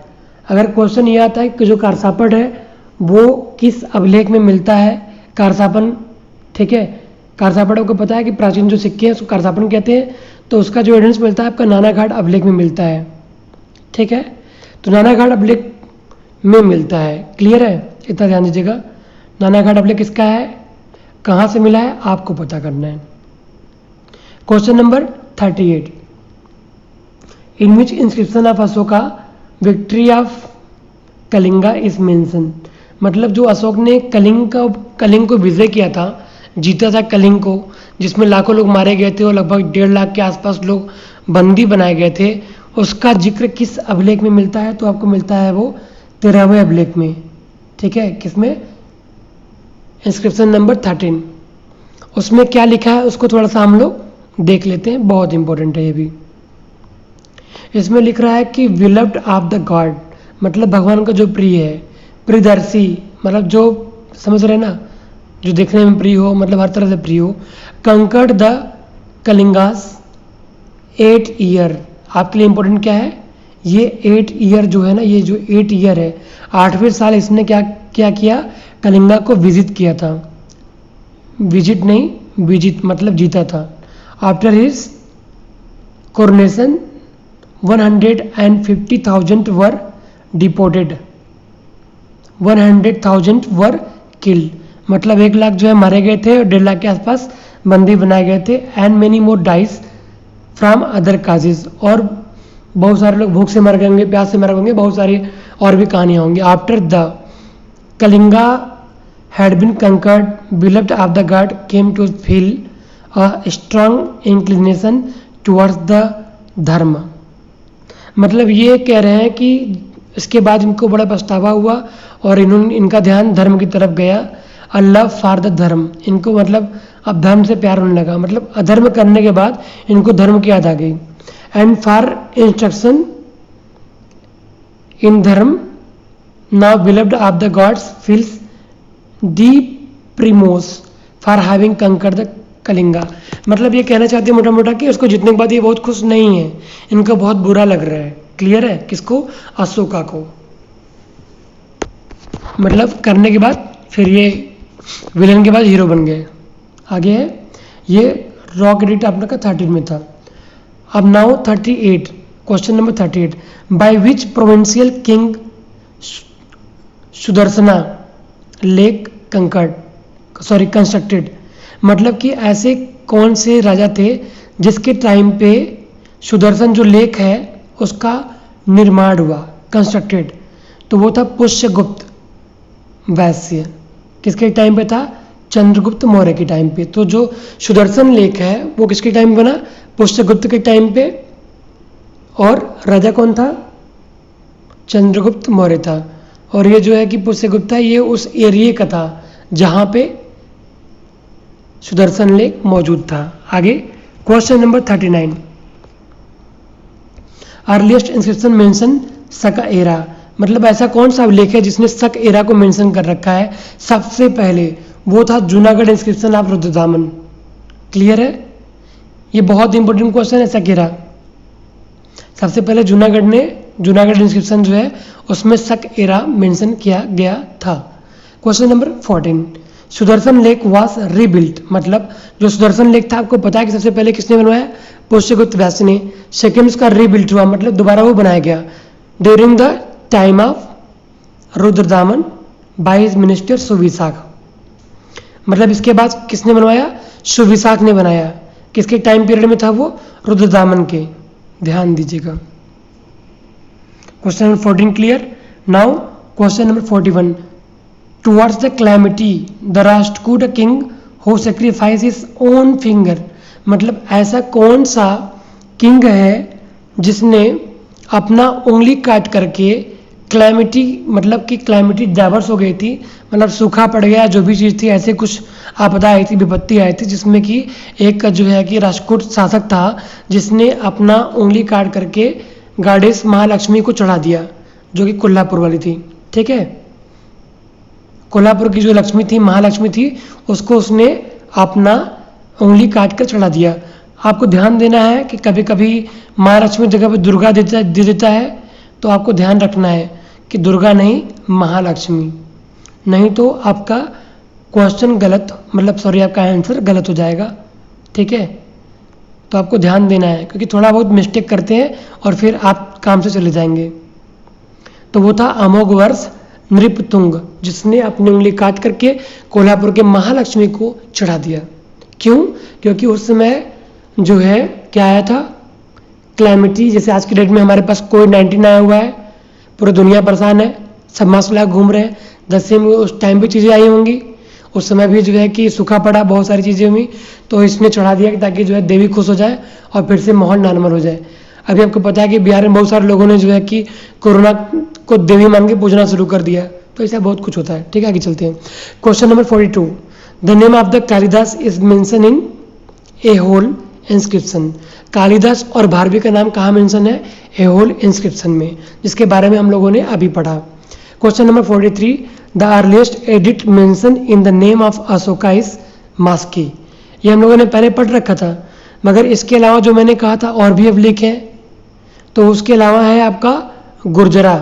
Speaker 1: अगर क्वेश्चन ये आता है कि जो कारसापट है वो किस अभिलेख में मिलता है? कारसापन, ठीक है। कारसापन आपको पता है कि प्राचीन जो सिक्के हैं उसको कारसापन कहते हैं। तो उसका जो एविडेंस मिलता है आपका नानाघाट अभिलेख में मिलता है, ठीक है। तो नानाघाट अभिलेख में मिलता है, क्लियर है, इतना ध्यान दीजिएगा। नानाघाट अभिलेख किसका है, कहाँ से मिला है, आपको पता करना है। Question number 38, in which inscription of Ashoka victory of Kalinga is mention. मतलब जो अशोक ने कलिंग को विजय किया था, जीता था कलिंग को, जिसमें लाखों लोग मारे गए थे और लगभग 1.5 लाख के आसपास लोग बंदी बनाए गए थे, उसका जिक्र किस अभिलेख में मिलता है? तो आपको मिलता है वो 13वें अभिलेख में, ठीक है। किसमें? Inscription number 13। उसमें क्या लिखा है उसको थोड़ा सा हम लोग देख लेते हैं, बहुत इंपॉर्टेंट है ये भी। इसमें लिख रहा है कि विलव्ड ऑफ द गॉड, मतलब भगवान का जो प्रिय है, प्रियदर्शी मतलब जो, समझ रहे ना, जो देखने में प्रिय हो, मतलब हर तरह से प्रिय हो। कंकर्ड द कलिंगास 8 ईयर, आपके लिए इंपॉर्टेंट क्या है, ये 8 ईयर जो है ना, ये जो 8 ईयर है, 8वें साल इसने क्या क्या किया, कलिंगा को विजिट किया था। विजिट नहीं, विजिट मतलब जीता था। After his coronation 150,000 were deported, 100,000 were killed, मतलब 1 लाख जो है मारे गए थे और 1.5 लाख के आसपास बंदी बनाए गए थे। And many more dies from other causes, और बहुत सारे लोग भूख से मर गए होंगे, प्यास से मर गए होंगे, बहुत सारी और भी कहानियाँ होंगी। After the Kalinga had been conquered, beloved of the god came to feel a strong inclination towards the dharma. मतलब ये कह रहे हैं कि इसके बाद इनको बड़ा पछतावा हुआ और इनका ध्यान धर्म की तरफ गया। अल्लाह फॉर द धर्म, इनको मतलब अब धर्म से प्यार होने लगा, मतलब अधर्म करने के बाद इनको धर्म की याद आ गई। And for instruction in dharma now beloved of the gods feels deep remorse for having conquer the Kalinga. मतलब ये कहना चाहते हैं मोटा मोटा कि उसको जीतने के बाद ये बहुत खुश नहीं है, इनको बहुत बुरा लग रहा है। क्लियर है? किसको? अशोका को। मतलब करने के बाद फिर ये विलन के बाद हीरो बन गए। आगे है, ये रॉ क्रेडिट आपने का 13 में था। अब now 38, question number 38, by which provincial king Sudarshana lake constructed. मतलब कि ऐसे कौन से राजा थे जिसके टाइम पे सुदर्शन जो लेक है उसका निर्माण हुआ, कंस्ट्रक्टेड। तो वो था पुष्यगुप्त वैश्य। किसके टाइम पे था? चंद्रगुप्त मौर्य के टाइम पे। तो जो सुदर्शन लेक है वो किसके टाइम बना? पुष्यगुप्त के टाइम पे। और राजा कौन था? चंद्रगुप्त मौर्य था। और ये जो है कि पुष्यगुप्त है, ये उस एरिया का था जहां पे सुदर्शन लेक मौजूद था। आगे question number 39, earliest inscription mention सका एरा। मतलब ऐसा कौन सा लेख है जिसने शक एरा को मेंशन कर रखा है? सबसे पहले वो था Junagadh inscription of Rudradaman. Clear है? ये बहुत इंपॉर्टेंट क्वेश्चन है, शक एरा। सबसे पहले जूनागढ़ इंस्क्रिप्शन जो है उसमें शक एरा मेंशन किया गया था। Question number 14, Sudarshan lake was rebuilt. मतलब जो सुदर्शन लेक था, आपको पता है कि सबसे पहले किसने बनवाया? पुष्यगुप्त वैश्य ने। सेकेंड उसका रीबिल्ट हुआ, मतलब दोबारा वो बनाया गया during the time of Rudradaman by his minister Suvishakh. मतलब इसके बाद किसने बनवाया? सुविशाख ने बनाया। किसके टाइम पीरियड में था वो? रुद्रदामन के। ध्यान दीजिएगा। Question number 14 clear. Now question number 41, towards the calamity the Rashtrakuta king who sacrifice his own finger. मतलब ऐसा कौन सा किंग है जिसने अपना उंगली काट करके क्लैमिटी, मतलब कि क्लैमिटी डाइवर्स हो गई थी, मतलब सूखा पड़ गया, जो भी चीज़ थी, ऐसे कुछ आपदा आई थी, विपत्ति आई थी, जिसमें कि एक का जो है कि राष्ट्रकूट शासक था जिसने अपना उंगली काट करके गॉडेस महालक्ष्मी को चढ़ा दिया, जो कि कोल्हापुर वाली थी। ठीक है, कोल्हापुर की जो लक्ष्मी थी, महालक्ष्मी थी, उसको उसने अपना उंगली काट कर चढ़ा दिया। आपको ध्यान देना है कि कभी कभी महालक्ष्मी जगह पर दुर्गा दे देता है, तो आपको ध्यान रखना है कि दुर्गा नहीं, महालक्ष्मी। नहीं तो आपका क्वेश्चन गलत, मतलब सॉरी, आपका आंसर गलत हो जाएगा। ठीक है, तो आपको ध्यान देना है, क्योंकि थोड़ा बहुत मिस्टेक करते हैं और फिर आप काम से चले जाएंगे। तो वो था अमोघवर्ष नृपतुंग, जिसने अपनी उंगली काट करके कोल्हापुर के महालक्ष्मी को चढ़ा दिया। क्यों? क्योंकि उस समय जो है क्या आया था, क्लैमिटी। जैसे आज की डेट में हमारे पास कोविड-19 आया हुआ है, पूरी दुनिया परेशान है, सब मास्क लगा घूम रहे हैं। दसवीं में उस टाइम भी चीज़ें आई होंगी, उस समय भी जो है कि सूखा पड़ा, बहुत सारी चीज़ें हुई, तो इसने चढ़ा दिया ताकि जो है देवी खुश हो जाए और फिर से माहौल नॉर्मल हो जाए। अभी आपको पता है कि बिहार में बहुत सारे लोगों ने जो है कि कोरोना को देवी मान के पूजना शुरू कर दिया, तो ऐसा बहुत कुछ होता है। ठीक है, आगे चलते हैं। Question number 42, the name of the Kalidasa is mention in Aihole inscription. Kalidasa और भारवी का नाम कहाँ मेंशन है? ए होल इंस्क्रिप्शन में, जिसके बारे में हम लोगों ने अभी पढ़ा। Question number 43, the earliest edit mention in the name of Ashoka is Maski. ये हम लोगों ने पहले पढ़ रखा था, मगर इसके अलावा जो मैंने कहा था और भी अभिलेख हैं, तो उसके अलावा है आपका गुर्जरा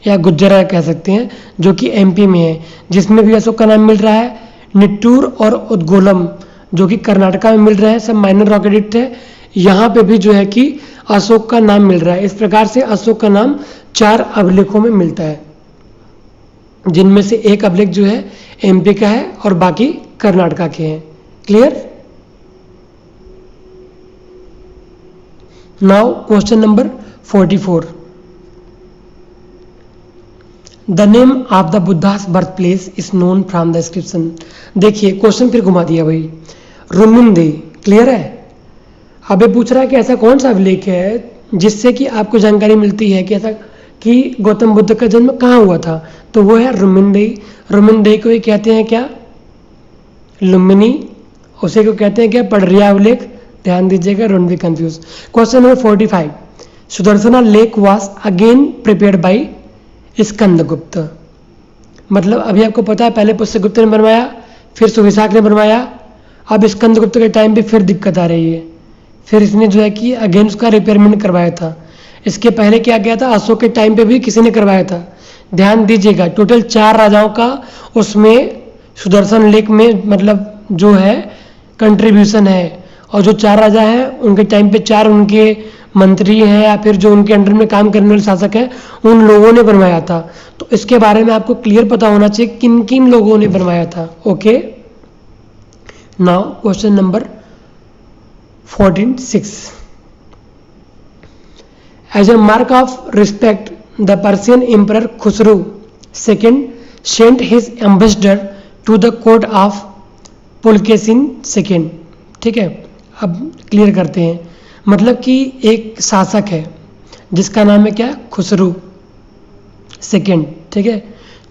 Speaker 1: या गुज्जरा कह सकते हैं, जो कि एमपी में है, जिसमें भी अशोक का नाम मिल रहा है। निट्टूर और उद्गोलम जो कि कर्नाटका में मिल रहे हैं, सब माइनर रॉक एडिक्ट है। यहाँ पे भी जो है कि अशोक का नाम मिल रहा है। इस प्रकार से अशोक का नाम 4 अभिलेखों में मिलता है, जिनमें से एक अभिलेख जो है एमपी का है और बाकी कर्नाटका के हैं। Clear? Now question number 44, the name of the Buddhas birth place is known from the inscription. देखिए क्वेश्चन फिर घुमा दिया भाई, रुमिनदेई। क्लियर है? अब ये पूछ रहा है कि ऐसा कौन सा अभिलेख है जिससे कि आपको जानकारी मिलती है कि ऐसा कि गौतम बुद्ध का जन्म कहाँ हुआ था, तो वो है रुमिनदेई। रुमिनदेई को ये कहते हैं क्या? लुम्बिनी। उसे को कहते हैं क्या? पडरिया अभिलेख। ध्यान दीजिएगा, don't be confuse. Question number 45, Sudarshana lake was again prepared by Skandagupta. मतलब अभी आपको पता है पहले पुष्यगुप्त ने बनवाया, फिर सुविशाख ने बनवाया, अब स्कंदगुप्त के टाइम पे फिर दिक्कत आ रही है, फिर इसने जो है कि अगेन उसका रिपेयरमेंट करवाया था। इसके पहले क्या किया था? अशोक के टाइम पे भी किसी ने करवाया था। ध्यान दीजिएगा, टोटल 4 राजाओं का उसमें सुदर्शन लेक में मतलब जो है कंट्रीब्यूशन है, और जो 4 राजा हैं उनके टाइम पे 4 उनके मंत्री हैं या फिर जो उनके अंडर में काम करने वाले शासक हैं, उन लोगों ने बनवाया था। तो इसके बारे में आपको क्लियर पता होना चाहिए किन किन लोगों ने बनवाया था। Okay, now question number 46, as a mark of respect the Persian emperor Khusrau second sent his ambassador to the court of Pulakeshin second. ठीक है, अब क्लियर करते हैं। मतलब कि एक शासक है जिसका नाम है क्या? खुसरू सेकेंड। ठीक है,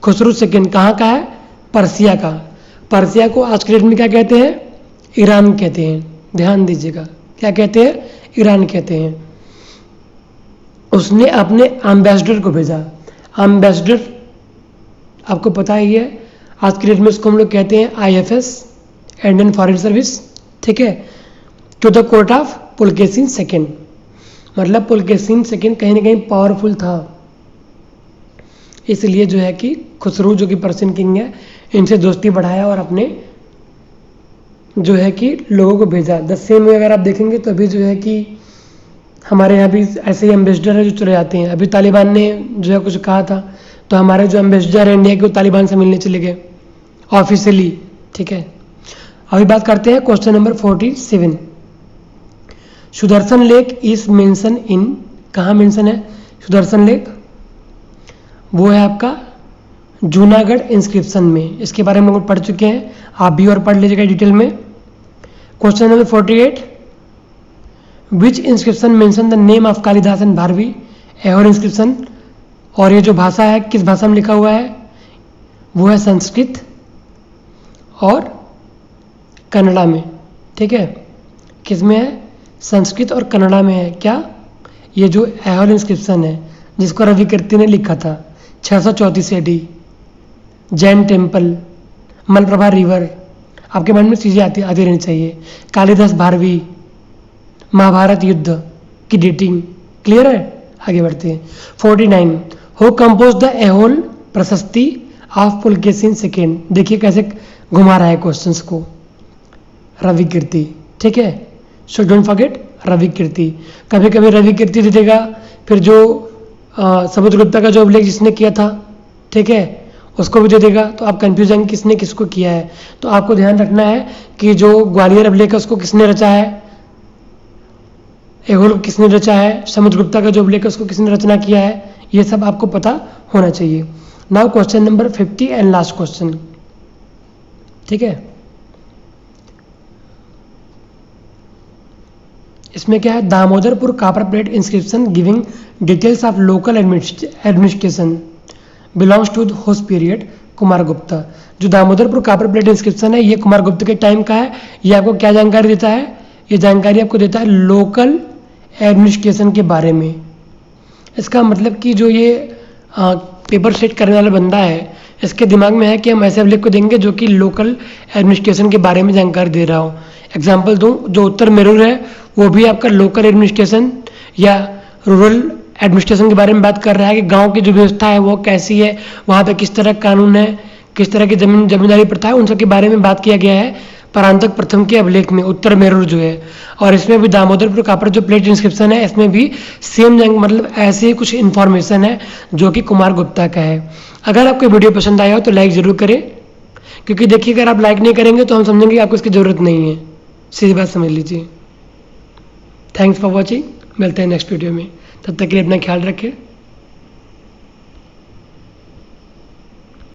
Speaker 1: खुसरू सेकेंड कहाँ का है? पर्सिया का। पर्सिया को आज के डेट में क्या कहते हैं? ईरान कहते हैं। ध्यान दीजिएगा, क्या कहते हैं? ईरान कहते हैं। उसने अपने एम्बेसडर को भेजा। एम्बेसडर आपको पता ही है, आज की डेट में उसको हम लोग कहते हैं IFS, इंडियन फॉरेन सर्विस। ठीक है, to the court of Pulakeshin second. मतलब पुलकेशिन सेकेंड कहीं ना कहीं पावरफुल था, इसलिए जो है कि खुसरू जो कि पर्शियन किंग है, इनसे दोस्ती बढ़ाया और अपने जो है कि लोगों को भेजा। द सेम में अगर आप देखेंगे तो अभी जो है कि हमारे यहाँ भी ऐसे ही एम्बेसडर है जो चले जाते हैं। अभी तालिबान ने जो है कुछ कहा था, तो हमारे जो एम्बेसडर है इंडिया के, वो तालिबान से मिलने चले गए ऑफिशियली। ठीक है, अभी बात करते हैं question number 47, Sudarshan lake is mention इन। कहाँ मेंशन है सुदर्शन लेक? वो है आपका जूनागढ़ इंस्क्रिप्शन में। इसके बारे में हम लोग पढ़ चुके हैं, आप भी और पढ़ लीजिएगा डिटेल में। Question number 48, which inscription mention the name of Kalidasa and Bharavi? Aihole inscription. और ये जो भाषा है किस भाषा में लिखा हुआ है? वो है संस्कृत और कन्नड़ा में। ठीक है, किस में है? संस्कृत और कन्नड़ा में है। क्या? ये जो एहोल इंस्क्रिप्शन है जिसको रवि कीर्ति ने लिखा था 634 AD, Jain temple, Malaprabha river. आपके मन में चीज़ें आती रहनी चाहिए। कालिदास भारवी, महाभारत युद्ध की डेटिंग। क्लियर है? आगे बढ़ते हैं। 49, हु कंपोज द एहोल प्रशस्ति ऑफ पुलकेशिन सेकेंड, देखिए कैसे घुमा रहा है क्वेश्चंस को, रवि कीर्ति, ठीक है। सो डोंट फॉरगेट रवि कीर्ति। कभी कभी रवि कीर्ति दे देगा, फिर जो समुद्रगुप्ता का जो अभिलेख जिसने किया था, ठीक है, उसको भी दे देगा, तो आप कंफ्यूज होंगे किसने किसको किया है। तो आपको ध्यान रखना है कि जो ग्वालियर अभिलेख है उसको किसने रचा है, एहोल किसने रचा है, समुद्रगुप्ता का जो अभिलेख है उसको किसने रचना किया है, ये सब आपको पता होना चाहिए। Now question number 50 and last question, ठीक है। इसमें क्या है, Damodarpur copper plate inscription giving details of local administration belongs to whose period Kumaragupta. जो दामोदरपुर कॉपर प्लेट इंस्क्रिप्शन है ये कुमारगुप्त के टाइम का है। ये आपको क्या जानकारी देता है, ये जानकारी आपको देता है लोकल एडमिनिस्ट्रेशन के बारे में। इसका मतलब कि जो ये पेपर सेट करने वाला बंदा है, इसके दिमाग में है कि हम ऐसे अभिलेख को देंगे जो कि लोकल एडमिनिस्ट्रेशन के बारे में जानकारी दे रहा हो। एग्जाम्पल दूं, जो उत्तर मेरूर है वो भी आपका लोकल एडमिनिस्ट्रेशन या रूरल एडमिनिस्ट्रेशन के बारे में बात कर रहा है कि गांव की जो व्यवस्था है वो कैसी है, वहाँ पे किस तरह कानून है, किस तरह की जमींदारी प्रथा है, उन सब के बारे में बात किया गया है परांतक प्रथम के अभिलेख में, उत्तर मेरूर जो है। और इसमें भी दामोदरपुर कॉपर जो प्लेट इंस्क्रिप्शन है, इसमें भी सेम मतलब ऐसे ही कुछ इन्फॉर्मेशन है जो कि कुमार गुप्ता का है। अगर आपको वीडियो पसंद आया हो तो लाइक जरूर करें, क्योंकि देखिए अगर आप लाइक नहीं करेंगे तो हम समझेंगे आपको इसकी ज़रूरत नहीं है, सीधी बात समझ लीजिए। थैंक्स फॉर वॉचिंग, मिलते हैं नेक्स्ट वीडियो में, तब तक के लिए अपना ख्याल रखें।